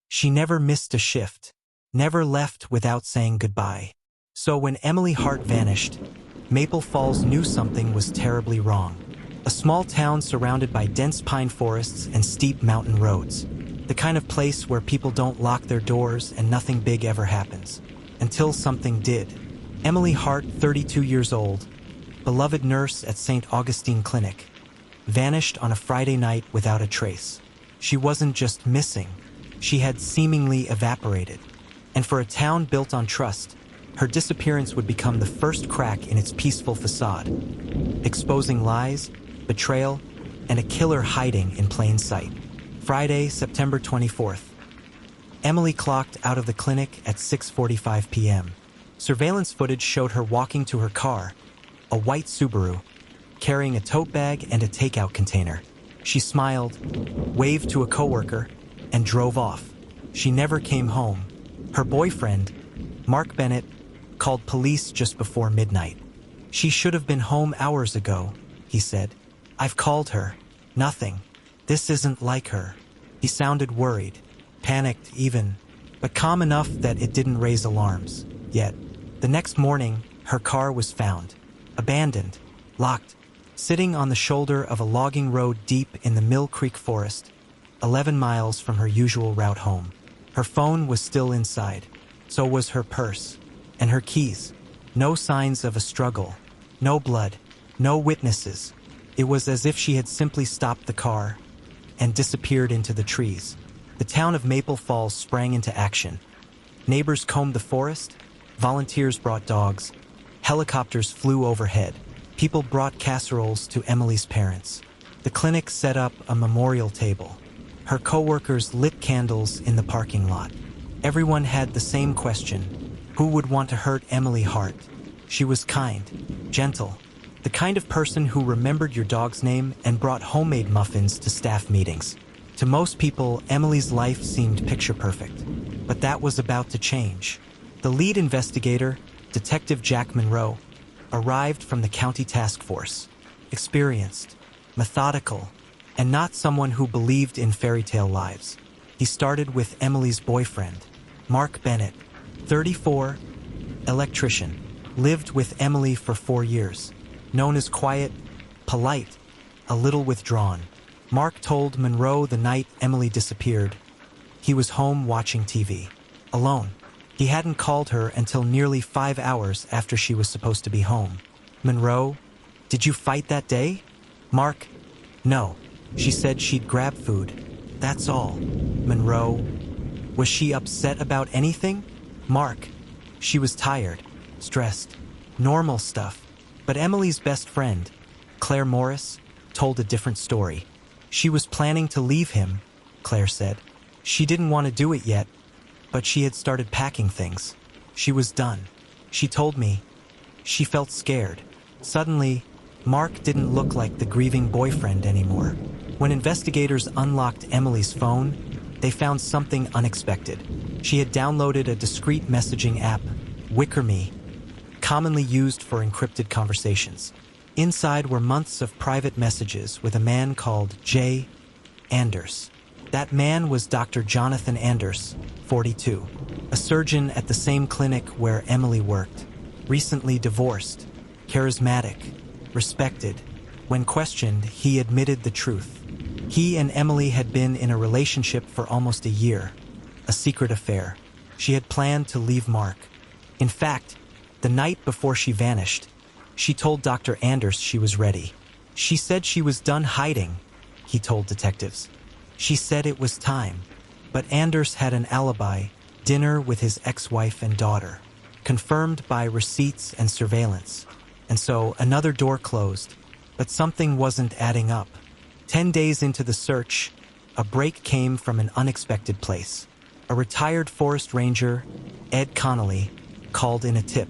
She never missed a shift, never left without saying goodbye. So when Emily Hart vanished, Maple Falls knew something was terribly wrong. A small town surrounded by dense pine forests and steep mountain roads. The kind of place where people don't lock their doors and nothing big ever happens. Until something did. Emily Hart, 32 years old, beloved nurse at St. Augustine Clinic, vanished on a Friday night without a trace. She wasn't just missing, she had seemingly evaporated. And for a town built on trust, her disappearance would become the first crack in its peaceful facade, exposing lies, betrayal, and a killer hiding in plain sight. Friday, September 24th. Emily clocked out of the clinic at 6:45 p.m. Surveillance footage showed her walking to her car, a white Subaru, carrying a tote bag and a takeout container. She smiled, waved to a coworker, and drove off. She never came home. Her boyfriend, Mark Bennett, called police just before midnight. "She should have been home hours ago," he said. "I've called her. Nothing. This isn't like her." He sounded worried, panicked even, but calm enough that it didn't raise alarms. Yet, the next morning, her car was found, abandoned, locked, sitting on the shoulder of a logging road deep in the Mill Creek Forest, 11 miles from her usual route home. Her phone was still inside, so was her purse, and her keys. No signs of a struggle, no blood, no witnesses. It was as if she had simply stopped the car and disappeared into the trees. The town of Maple Falls sprang into action. Neighbors combed the forest, volunteers brought dogs, helicopters flew overhead. People brought casseroles to Emily's parents. The clinic set up a memorial table. Her coworkers lit candles in the parking lot. Everyone had the same question: who would want to hurt Emily Hart? She was kind, gentle, the kind of person who remembered your dog's name and brought homemade muffins to staff meetings. To most people, Emily's life seemed picture perfect, but that was about to change. The lead investigator, Detective Jack Monroe, arrived from the county task force, experienced, methodical, and not someone who believed in fairy tale lives. He started with Emily's boyfriend, Mark Bennett, 34, electrician, lived with Emily for 4 years. Known as quiet, polite, a little withdrawn. Mark told Monroe the night Emily disappeared, he was home watching TV, alone. He hadn't called her until nearly 5 hours after she was supposed to be home. "Monroe, did you fight that day?" "Mark, no. She said she'd grab food. That's all." "Monroe, was she upset about anything?" "Mark, she was tired, stressed, normal stuff." But Emily's best friend, Claire Morris, told a different story. She was planning to leave him, Claire said. She didn't want to do it yet, but she had started packing things. She was done. She told me. She felt scared. Suddenly, Mark didn't look like the grieving boyfriend anymore. When investigators unlocked Emily's phone, they found something unexpected. She had downloaded a discreet messaging app, WickerMe, commonly used for encrypted conversations. Inside were months of private messages with a man called J. Anders. That man was Dr. Jonathan Anders, 42, a surgeon at the same clinic where Emily worked, recently divorced, charismatic, respected. When questioned, he admitted the truth. He and Emily had been in a relationship for almost a year, a secret affair. She had planned to leave Mark. In fact, the night before she vanished, she told Dr. Anders she was ready. She said she was done hiding, he told detectives. She said it was time. But Anders had an alibi, dinner with his ex-wife and daughter, confirmed by receipts and surveillance. And so another door closed, but something wasn't adding up. 10 days into the search, a break came from an unexpected place. A retired forest ranger, Ed Connolly, called in a tip.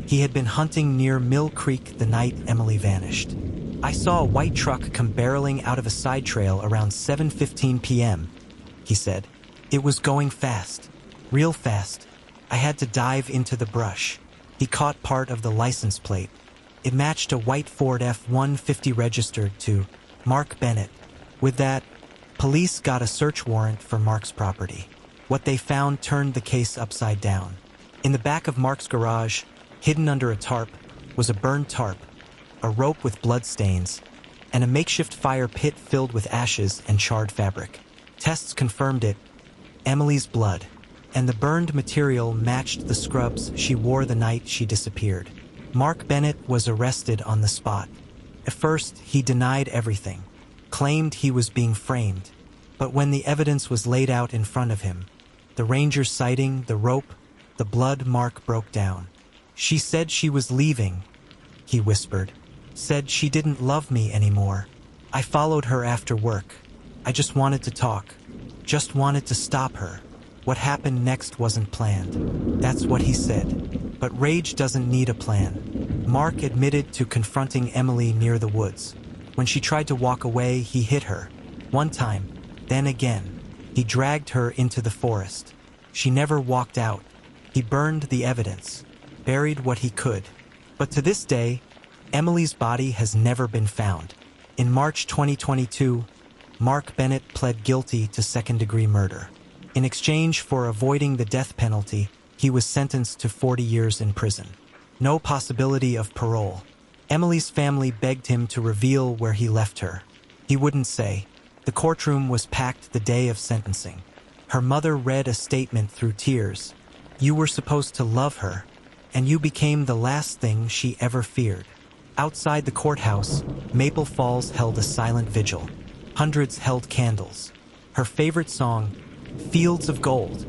He had been hunting near Mill Creek the night Emily vanished. "I saw a white truck come barreling out of a side trail around 7:15 p.m., he said. "It was going fast, real fast. I had to dive into the brush." He caught part of the license plate. It matched a white Ford F-150 registered to Mark Bennett. With that, police got a search warrant for Mark's property. What they found turned the case upside down. In the back of Mark's garage, hidden under a tarp, was a burned tarp, a rope with blood stains, and a makeshift fire pit filled with ashes and charred fabric. Tests confirmed it, Emily's blood, and the burned material matched the scrubs she wore the night she disappeared. Mark Bennett was arrested on the spot. At first, he denied everything, claimed he was being framed, but when the evidence was laid out in front of him, the ranger's sighting, the rope, the blood, Mark broke down. "She said she was leaving," he whispered. "Said she didn't love me anymore. I followed her after work. I just wanted to talk. Just wanted to stop her. What happened next wasn't planned." That's what he said. But rage doesn't need a plan. Mark admitted to confronting Emily near the woods. When she tried to walk away, he hit her. One time, then again. He dragged her into the forest. She never walked out. He burned the evidence, buried what he could. But to this day, Emily's body has never been found. In March 2022, Mark Bennett pled guilty to second-degree murder. In exchange for avoiding the death penalty, he was sentenced to 40 years in prison. No possibility of parole. Emily's family begged him to reveal where he left her. He wouldn't say. The courtroom was packed the day of sentencing. Her mother read a statement through tears. "You were supposed to love her, and you became the last thing she ever feared." Outside the courthouse, Maple Falls held a silent vigil. Hundreds held candles. Her favorite song, "Fields of Gold,"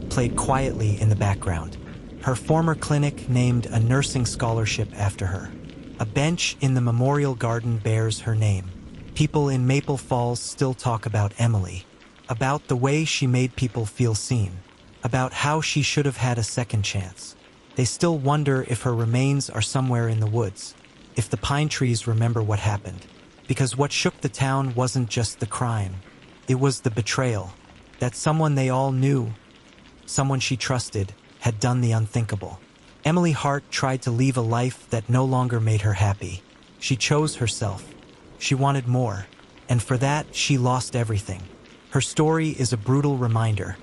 played quietly in the background. Her former clinic named a nursing scholarship after her. A bench in the memorial garden bears her name. People in Maple Falls still talk about Emily, about the way she made people feel seen, about how she should have had a second chance. They still wonder if her remains are somewhere in the woods, if the pine trees remember what happened. Because what shook the town wasn't just the crime, it was the betrayal, that someone they all knew, someone she trusted, had done the unthinkable. Emily Hart tried to leave a life that no longer made her happy. She chose herself. She wanted more, and for that, she lost everything. Her story is a brutal reminder.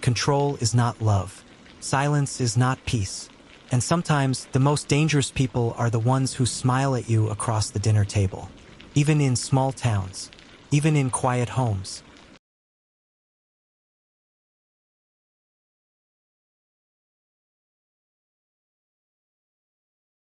Control is not love. Silence is not peace. And sometimes, the most dangerous people are the ones who smile at you across the dinner table. Even in small towns, even in quiet homes,